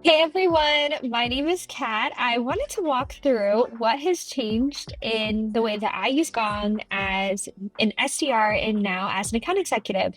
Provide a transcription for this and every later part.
Hey everyone, my name is Kat. I wanted to walk through what has changed in the way that I use Gong as an SDR and now as an account executive.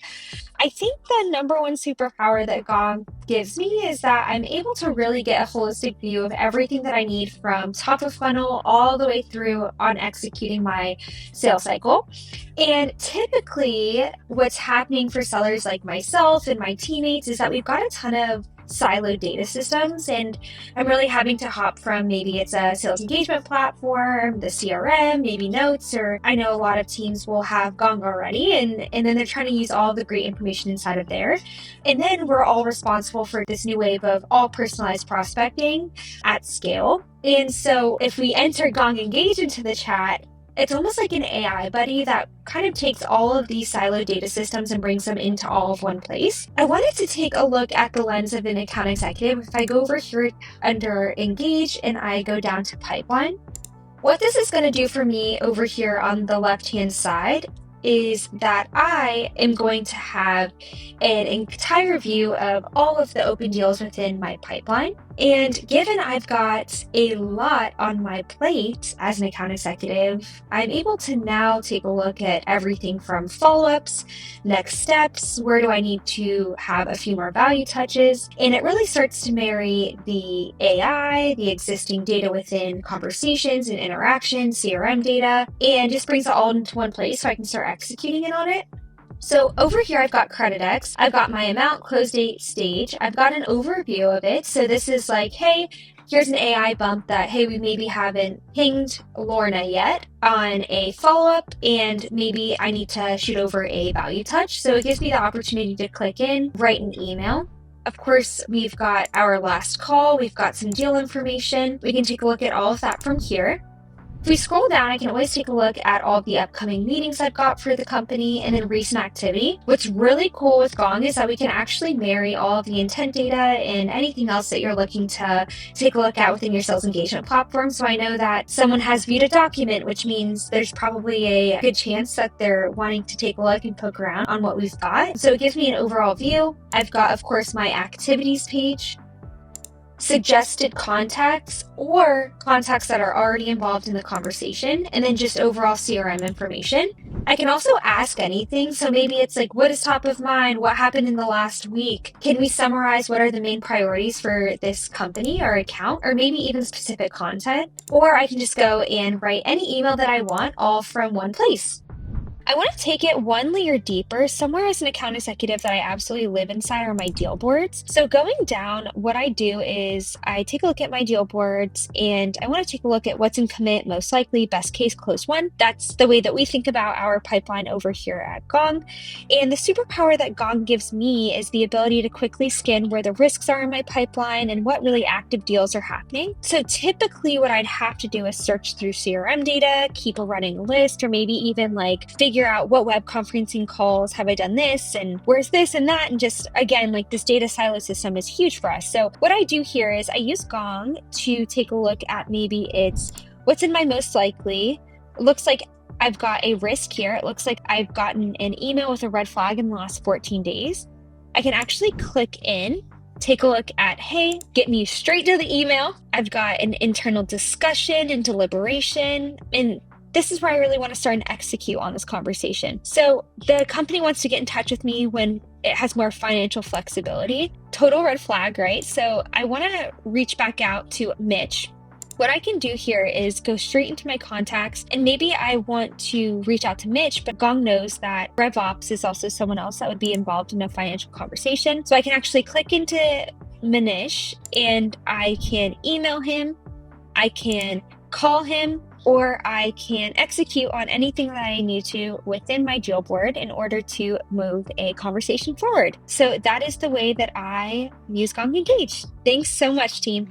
I think the number one superpower that Gong gives me is that I'm able to really get a holistic view of everything that I need from top of funnel all the way through on executing my sales cycle. And typically, what's happening for sellers like myself and my teammates is that we've got a ton of siloed data systems, and I'm really having to hop from maybe it's a sales engagement platform, the CRM, maybe notes, or I know a lot of teams will have Gong already, and then they're trying to use all the great information inside of there. And then we're all responsible for this new wave of all personalized prospecting at scale. And so if we enter Gong Engage into the chat, it's almost like an AI buddy that kind of takes all of these siloed data systems and brings them into all of one place. I wanted to take a look at the lens of an account executive. If I go over here under Engage and I go down to Pipeline, what this is going to do for me over here on the left-hand side is that I am going to have an entire view of all of the open deals within my pipeline. And given I've got a lot on my plate as an account executive, I'm able to now take a look at everything from follow-ups, next steps, where do I need to have a few more value touches, and it really starts to marry the AI, the existing data within conversations and interactions, CRM data, and just brings it all into one place so I can start executing it on it. So over here, I've got CreditX, I've got my amount, close date, stage, I've got an overview of it. So this is like, hey, here's an AI bump that, hey, we maybe haven't pinged Lorna yet on a follow-up, and maybe I need to shoot over a value touch. So it gives me the opportunity to click in, write an email. Of course, we've got our last call, we've got some deal information. We can take a look at all of that from here. If we scroll down, I can always take a look at all the upcoming meetings I've got for the company and then recent activity. What's really cool with Gong is that we can actually marry all of the intent data and anything else that you're looking to take a look at within your sales engagement platform. So I know that someone has viewed a document, which means there's probably a good chance that they're wanting to take a look and poke around on what we've got. So it gives me an overall view. I've got, of course, my activities page, suggested contacts or contacts that are already involved in the conversation, and then just overall CRM information. I can also ask anything. So maybe it's like, what is top of mind? What happened in the last week? Can we summarize what are the main priorities for this company or account, or maybe even specific content? Or I can just go and write any email that I want all from one place. I want to take it one layer deeper. Somewhere as an account executive that I absolutely live inside are my deal boards. So going down, what I do is I take a look at my deal boards and I want to take a look at what's in commit, most likely, best case, close one. That's the way that we think about our pipeline over here at Gong. And the superpower that Gong gives me is the ability to quickly scan where the risks are in my pipeline and what really active deals are happening. So typically what I'd have to do is search through CRM data, keep a running list, or maybe even like figure out what web conferencing calls have I done this and where's this and that. And just again, like this data silo system is huge for us. So what I do here is I use Gong to take a look at maybe it's what's in my most likely. It looks like I've got a risk here. It looks like I've gotten an email with a red flag in the last 14 days. I can actually click in, take a look at, hey, get me straight to the email. I've got an internal discussion and deliberation, and this is where I really want to start and execute on this conversation. So the company wants to get in touch with me when it has more financial flexibility. Total red flag, right? So I want to reach back out to Mitch. What I can do here is go straight into my contacts, and maybe I want to reach out to Mitch, but Gong knows that RevOps is also someone else that would be involved in a financial conversation. So I can actually click into Manish and I can email him, I can call him, or I can execute on anything that I need to within my deal board in order to move a conversation forward. So that is the way that I use Gong Engage. Thanks so much, team.